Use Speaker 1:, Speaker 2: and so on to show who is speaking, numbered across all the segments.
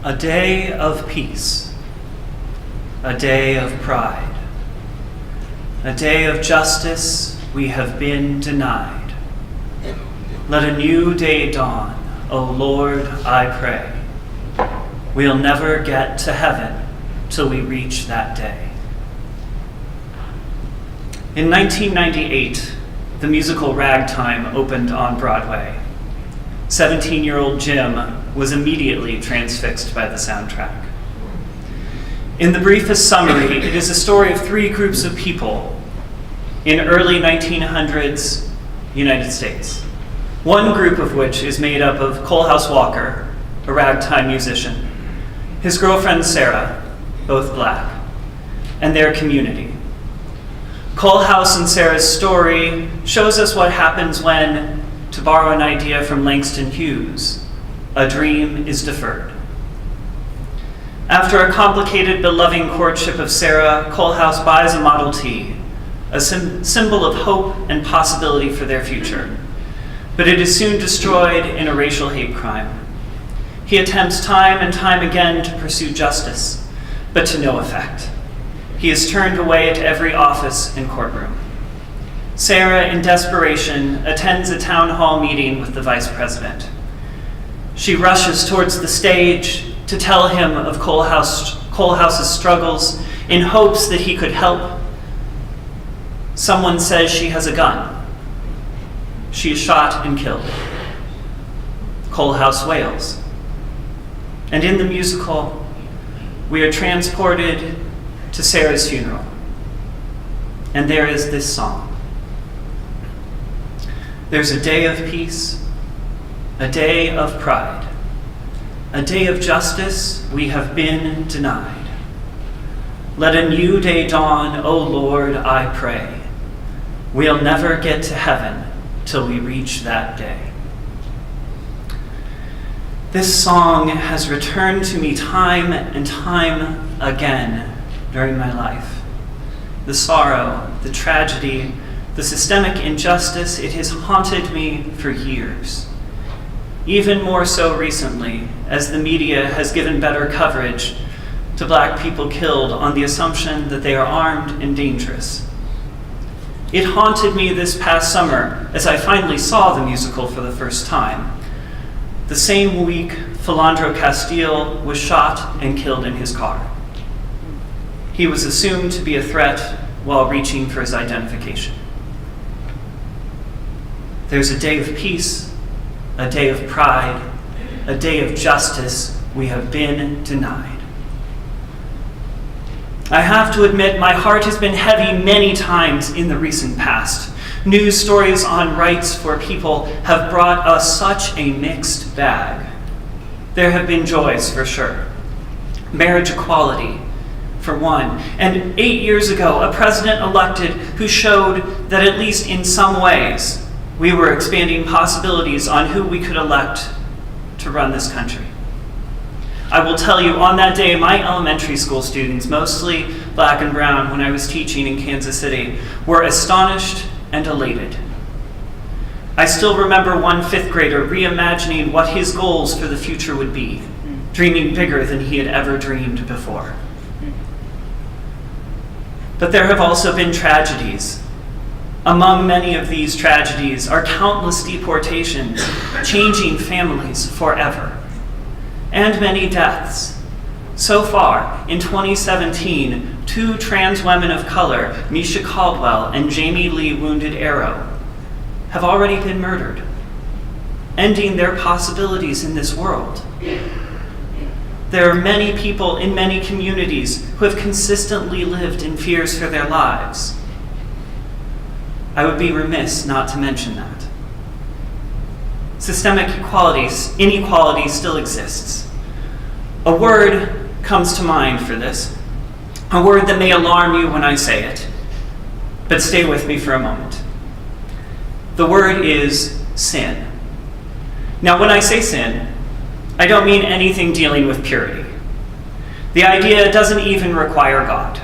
Speaker 1: A day of peace, a day of pride, a day of justice we have been denied. Let a new day dawn, O Lord, I pray. We'll never get to heaven till we reach that day. In 1998, the musical Ragtime opened on Broadway. 17-year-old Jim was immediately transfixed by the soundtrack. In the briefest summary, it is a story of three groups of people in early 1900s United States. One group of which is made up of Coalhouse Walker, a ragtime musician, his girlfriend Sarah, both black, and their community. Coalhouse and Sarah's story shows us what happens when, to borrow an idea from Langston Hughes, a dream is deferred. After a complicated but loving courtship of Sarah, Coalhouse buys a Model T, a symbol of hope and possibility for their future. But it is soon destroyed in a racial hate crime. He attempts time and time again to pursue justice, but to no effect. He is turned away at every office and courtroom. Sarah, in desperation, attends a town hall meeting with the vice president. She rushes towards the stage to tell him of Coalhouse's struggles in hopes that he could help. Someone says she has a gun. She is shot and killed. Coalhouse wails. And in the musical, we are transported to Sarah's funeral. And there is this song. There's a day of peace, a day of pride, a day of justice we have been denied. Let a new day dawn, O Lord, I pray. We'll never get to heaven till we reach that day. This song has returned to me time and time again during my life. The sorrow, the tragedy, the systemic injustice, it has haunted me for years. Even more so recently, as the media has given better coverage to black people killed on the assumption that they are armed and dangerous. It haunted me this past summer as I finally saw the musical for the first time. The same week, Philandro Castile was shot and killed in his car. He was assumed to be a threat while reaching for his identification. There's a day of peace, a day of pride, a day of justice we have been denied. I have to admit, my heart has been heavy many times in the recent past. News stories on rights for people have brought us such a mixed bag. There have been joys, for sure. Marriage equality, for one. And 8 years ago, a president elected who showed that at least in some ways, we were expanding possibilities on who we could elect to run this country. I will tell you, on that day, my elementary school students, mostly black and brown when I was teaching in Kansas City, were astonished and elated. I still remember one fifth grader reimagining what his goals for the future would be, dreaming bigger than he had ever dreamed before. But there have also been tragedies. Among many of these tragedies are countless deportations, changing families forever, and many deaths. So far, in 2017, 2 trans women of color, Misha Caldwell and Jamie Lee Wounded Arrow, have already been murdered, ending their possibilities in this world. There are many people in many communities who have consistently lived in fears for their lives. I would be remiss not to mention that. Systemic inequality still exists. A word comes to mind for this, a word that may alarm you when I say it, but stay with me for a moment. The word is sin. Now, when I say sin, I don't mean anything dealing with purity. The idea doesn't even require God.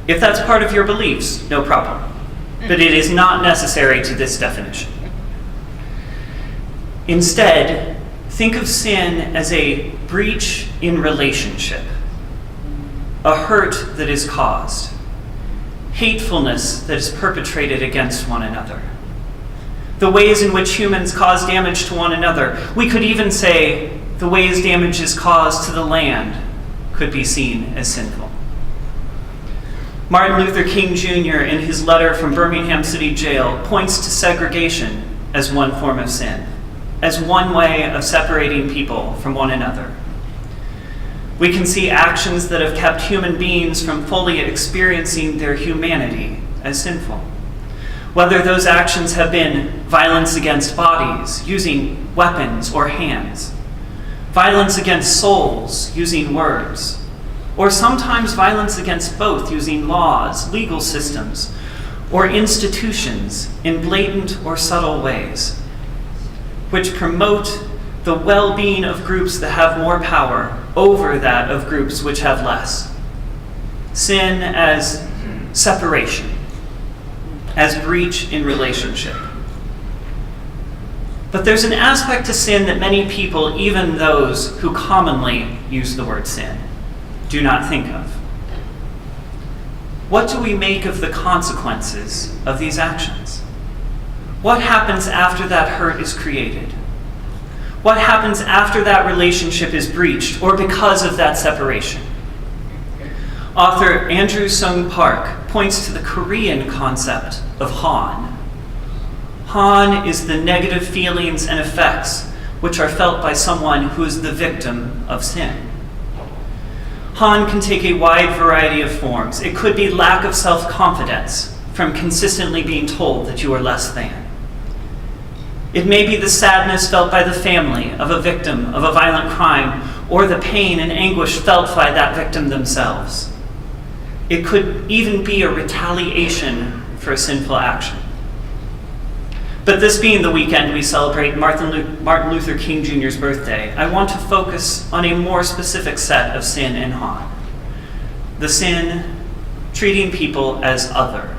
Speaker 1: If that's part of your beliefs, no problem. But it is not necessary to this definition. Instead, Think of sin as a breach in relationship, a hurt that is caused, hatefulness that is perpetrated against one another, the ways in which humans cause damage to one another. We could even say the ways damage is caused to the land could be seen as sinful. Martin Luther King Jr., in his letter from Birmingham City Jail, points to segregation as one form of sin, as one way of separating people from one another. We can see actions that have kept human beings from fully experiencing their humanity as sinful. Whether those actions have been violence against bodies, using weapons or hands, violence against souls, using words, or sometimes violence against both, using laws, legal systems, or institutions in blatant or subtle ways, which promote the well-being of groups that have more power over that of groups which have less. Sin as separation, as breach in relationship. But there's an aspect to sin that many people, even those who commonly use the word sin, do not think of. What do we make of the consequences of these actions? What happens after that hurt is created? What happens after that relationship is breached or because of that separation? Author Andrew Sung Park points to the Korean concept of han. Han is the negative feelings and effects which are felt by someone who is the victim of sin. Han can take a wide variety of forms. It could be lack of self-confidence from consistently being told that you are less than. It may be the sadness felt by the family of a victim of a violent crime, or the pain and anguish felt by that victim themselves. It could even be a retaliation for a sinful action. But this being the weekend we celebrate Martin Luther King Jr.'s birthday, I want to focus on a more specific set of sin and han. The sin treating people as other.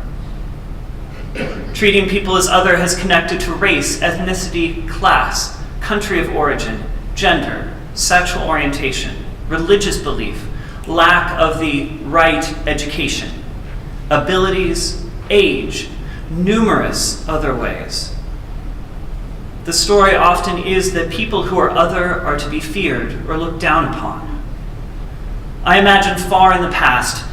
Speaker 1: Treating people as other has connected to race, ethnicity, class, country of origin, gender, sexual orientation, religious belief, lack of the right education, abilities, age, numerous other ways. The story often is that people who are other are to be feared or looked down upon. I imagine far in the past,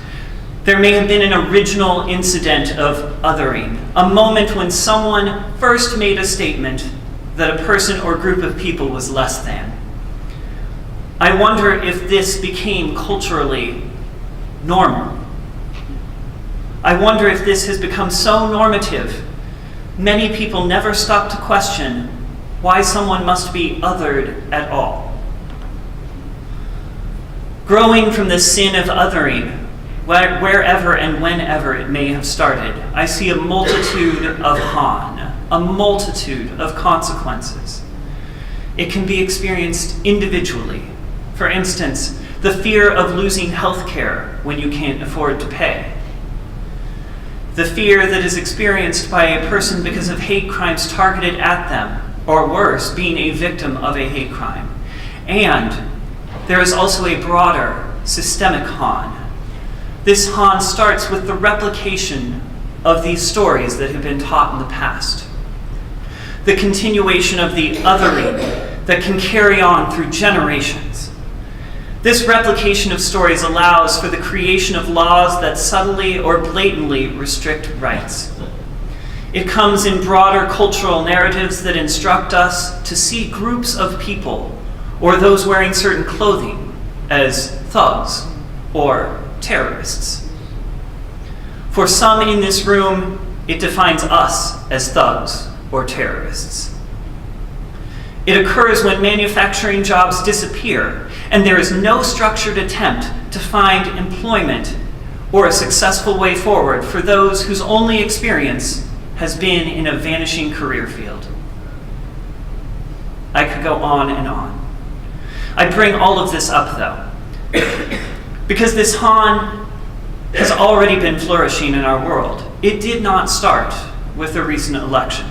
Speaker 1: there may have been an original incident of othering, a moment when someone first made a statement that a person or group of people was less than. I wonder if this became culturally normal. I wonder if this has become so normative, many people never stop to question why someone must be othered at all. Growing from the sin of othering, wherever and whenever it may have started, I see a multitude of han, a multitude of consequences. It can be experienced individually. For instance, the fear of losing health care when you can't afford to pay. The fear that is experienced by a person because of hate crimes targeted at them, or worse, being a victim of a hate crime. And there is also a broader systemic han. This han starts with the replication of these stories that have been taught in the past. The continuation of the othering that can carry on through generations. This replication of stories allows for the creation of laws that subtly or blatantly restrict rights. It comes in broader cultural narratives that instruct us to see groups of people, or those wearing certain clothing, as thugs or terrorists. For some in this room, it defines us as thugs or terrorists. It occurs when manufacturing jobs disappear and there is no structured attempt to find employment or a successful way forward for those whose only experience has been in a vanishing career field. I could go on and on. I bring all of this up, though, because this han has already been flourishing in our world. It did not start with the recent election,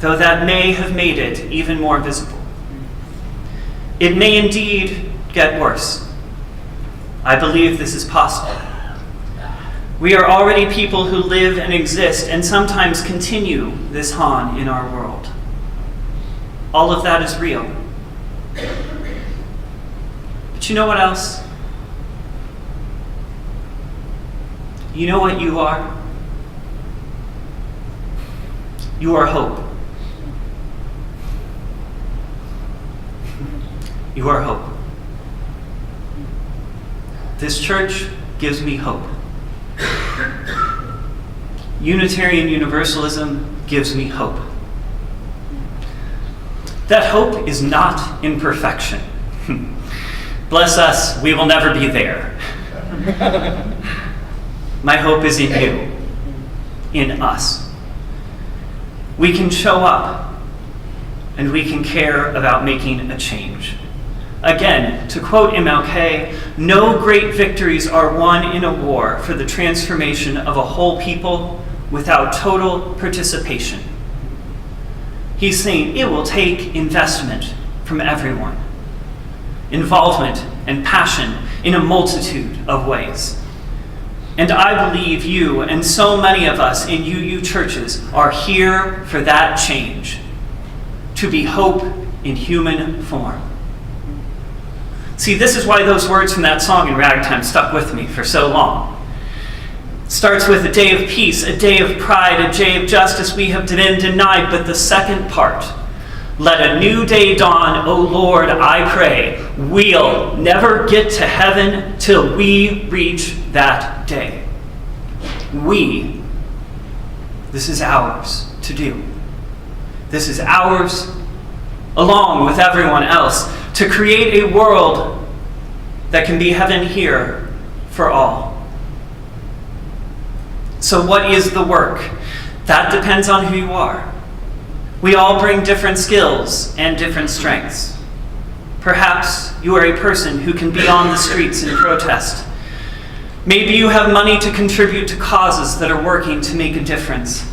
Speaker 1: though that may have made it even more visible. It may indeed get worse. I believe this is possible. We are already people who live and exist and sometimes continue this Han in our world. All of that is real. But you know what else? You know what you are? You are hope. You are hope. This church gives me hope. Unitarian Universalism gives me hope. That hope is not in perfection. Bless us, we will never be there. My hope is in you, in us. We can show up, and we can care about making a change. Again, to quote MLK, no great victories are won in a war for the transformation of a whole people without total participation. He's saying it will take investment from everyone, involvement and passion in a multitude of ways. And I believe you and so many of us in UU churches are here for that change, to be hope in human form. See, this is why those words from that song in Ragtime stuck with me for so long. It starts with a day of peace, a day of pride, a day of justice we have been denied. But the second part, let a new day dawn, O Lord, I pray. We'll never get to heaven till we reach that day. This is ours to do. This is ours, along with everyone else, to create a world that can be heaven here for all. So what is the work? That depends on who you are. We all bring different skills and different strengths. Perhaps you are a person who can be on the streets and protest. Maybe you have money to contribute to causes that are working to make a difference.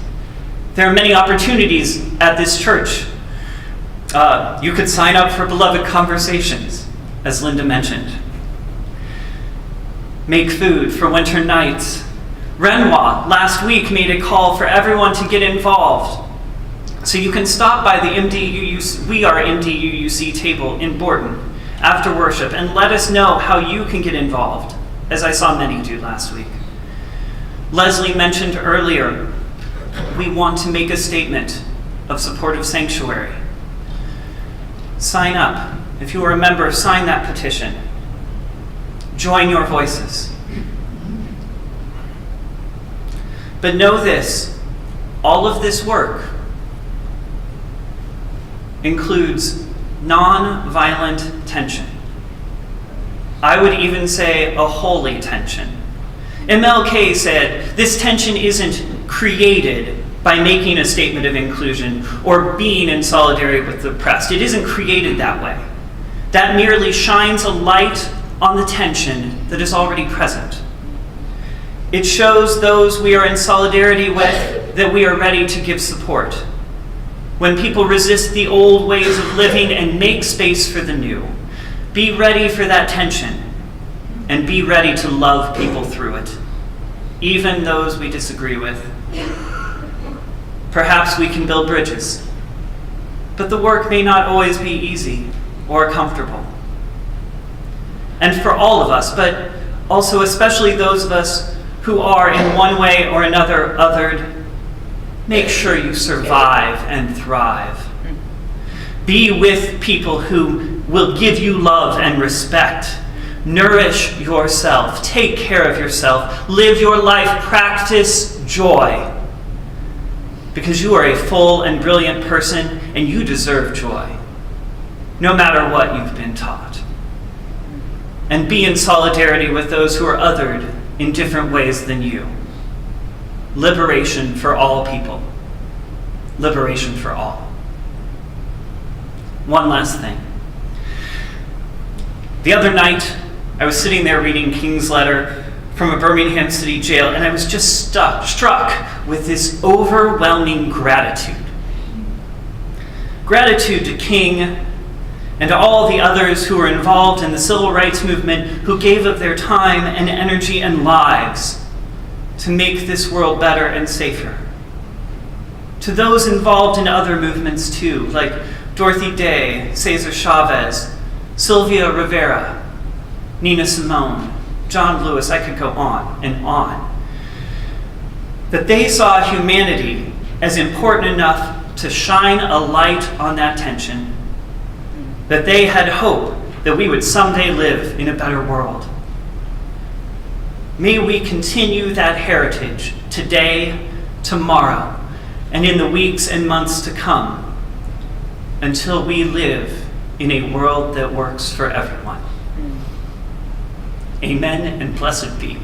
Speaker 1: There are many opportunities at this church. You could sign up for Beloved Conversations, as Linda mentioned. Make food for winter nights. Renoir last week made a call for everyone to get involved. So you can stop by the MDUUC, we are MDUUC table in Borton after worship and let us know how you can get involved, as I saw many do last week. Leslie mentioned earlier, we want to make a statement of support of Sanctuary. Sign up. If you are a member, sign that petition. Join your voices. But know this, all of this work includes non-violent tension. I would even say a holy tension. MLK said, this tension isn't created by making a statement of inclusion or being in solidarity with the oppressed. It isn't created that way. That merely shines a light on the tension that is already present. It shows those we are in solidarity with that we are ready to give support. When people resist the old ways of living and make space for the new, be ready for that tension and be ready to love people through it, even those we disagree with. Perhaps we can build bridges, but the work may not always be easy or comfortable. And for all of us, but also especially those of us who are in one way or another othered, make sure you survive and thrive. Be with people who will give you love and respect. Nourish yourself. Take care of yourself. Live your life. Practice joy. Because you are a full and brilliant person and you deserve joy, no matter what you've been taught. And be in solidarity with those who are othered in different ways than you. Liberation for all people. Liberation for all. One last thing. The other night, I was sitting there reading King's letter from a Birmingham City jail, and I was just struck with this overwhelming gratitude. Gratitude to King and all the others who were involved in the civil rights movement who gave of their time and energy and lives to make this world better and safer. To those involved in other movements too, like Dorothy Day, Cesar Chavez, Sylvia Rivera, Nina Simone, John Lewis, I could go on and on. That they saw humanity as important enough to shine a light on that tension, that they had hope that we would someday live in a better world. May we continue that heritage today, tomorrow, and in the weeks and months to come, until we live in a world that works for everyone. Amen and blessed be.